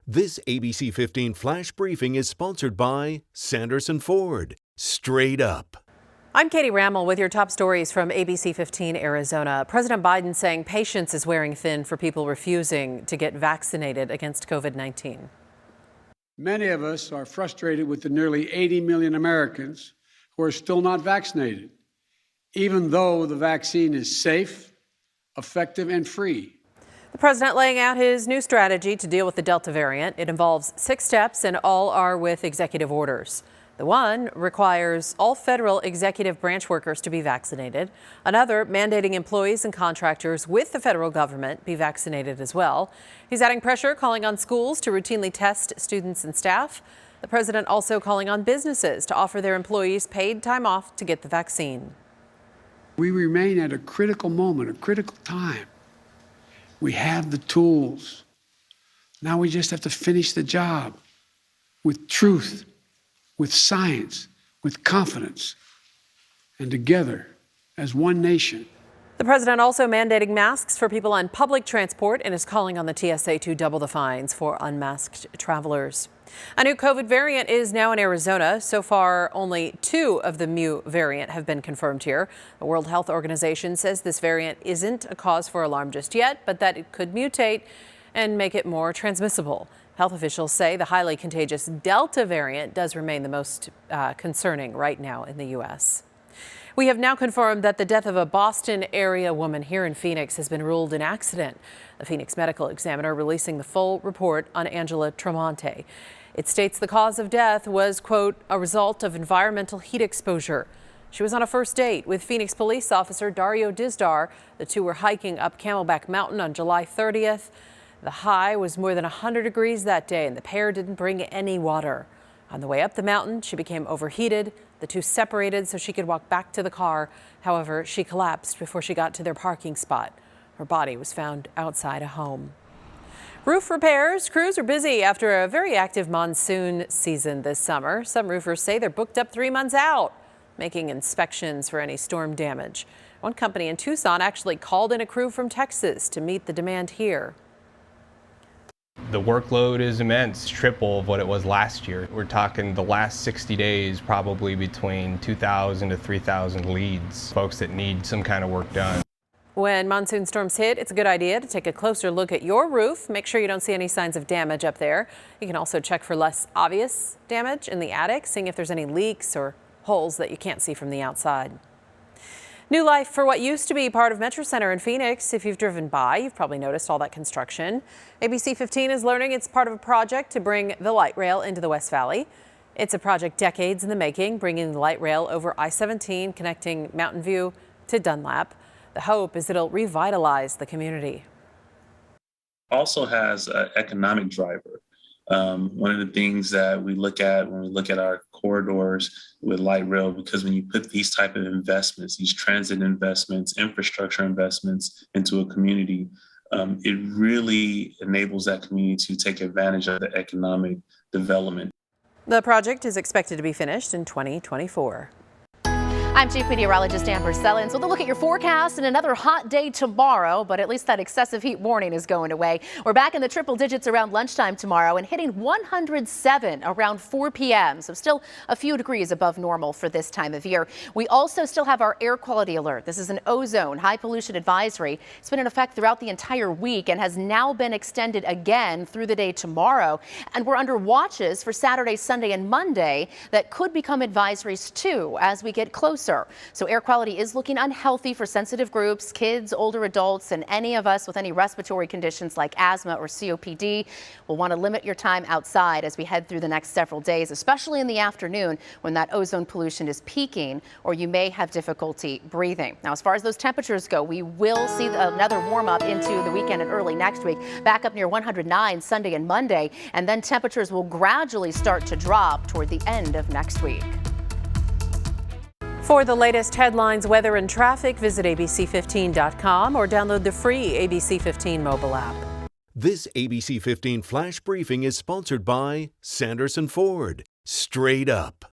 This ABC 15 Flash Briefing is sponsored by Sanderson Ford. Straight up. I'm Katie RAML with your top stories from ABC15 Arizona. President Biden saying patience is wearing thin for people refusing to get vaccinated against COVID-19. Many of us are frustrated with the nearly 80 million Americans who are still not vaccinated, even though the vaccine is safe, effective, and free. The president laying out his new strategy to deal with the Delta variant. It involves 6 steps and all are with executive orders. The one requires all federal executive branch workers to be vaccinated. Another mandating employees and contractors with the federal government be vaccinated as well. He's adding pressure, calling on schools to routinely test students and staff. The president also calling on businesses to offer their employees paid time off to get the vaccine. We remain at a critical moment, a critical time. We have the tools. Now we just have to finish the job with truth, with science, with confidence, and together as one nation. The president also mandating masks for people on public transport and is calling on the TSA to double the fines for unmasked travelers. A new COVID variant is now in Arizona. So far, only 2 of the Mu variant have been confirmed here. The World Health Organization says this variant isn't a cause for alarm just yet, but that it could mutate and make it more transmissible. Health officials say the highly contagious Delta variant does remain the most concerning right now in the U.S. We have now confirmed that the death of a Boston area woman here in Phoenix has been ruled an accident. The Phoenix medical examiner releasing the full report on Angela Tremonte. It states the cause of death was, quote, a result of environmental heat exposure. She was on a first date with Phoenix police officer Dario Dizdar. The two were hiking up Camelback Mountain on July 30th. The high was more than 100 degrees that day, and the pair didn't bring any water. On the way up the mountain, she became overheated. The two separated so she could walk back to the car. However, she collapsed before she got to their parking spot. Her body was found outside a home. Roof repairs crews are busy after a very active monsoon season this summer. Some roofers say they're booked up 3 months out, making inspections for any storm damage. One company in Tucson actually called in a crew from Texas to meet the demand here. The workload is immense, triple of what it was last year. We're talking the last 60 days, probably between 2,000 to 3,000 leads, folks that need some kind of work done. When monsoon storms hit, it's a good idea to take a closer look at your roof. Make sure you don't see any signs of damage up there. You can also check for less obvious damage in the attic, seeing if there's any leaks or holes that you can't see from the outside. New life for what used to be part of Metro Center in Phoenix. If you've driven by, you've probably noticed all that construction. ABC15 is learning it's part of a project to bring the light rail into the West Valley. It's a project decades in the making, bringing the light rail over I-17, connecting Mountain View to Dunlap. The hope is it'll revitalize the community. Also has an economic driver. One of the things that we look at when we look at our corridors with light rail, because when you put these type of investments, these transit investments, infrastructure investments into a community, it really enables that community to take advantage of the economic development. The project is expected to be finished in 2024. I'm Chief Meteorologist Amber Sullins with a look at your forecast and another hot day tomorrow, but at least that excessive heat warning is going away. We're back in the triple digits around lunchtime tomorrow and hitting 107 around 4 p.m. So still a few degrees above normal for this time of year. We also still have our air quality alert. This is an ozone high pollution advisory. It's been in effect throughout the entire week and has now been extended again through the day tomorrow. And we're under watches for Saturday, Sunday and Monday that could become advisories too as we get closer. So air quality is looking unhealthy for sensitive groups, kids, older adults, and any of us with any respiratory conditions like asthma or COPD. We'll want to limit your time outside as we head through the next several days, especially in the afternoon when that ozone pollution is peaking or you may have difficulty breathing. Now, as far as those temperatures go, we will see another warm up into the weekend and early next week, back up near 109 Sunday and Monday, and then temperatures will gradually start to drop toward the end of next week. For the latest headlines, weather, and traffic, visit abc15.com or download the free ABC15 mobile app. This ABC 15 Flash Briefing is sponsored by Sanderson Ford. Straight up.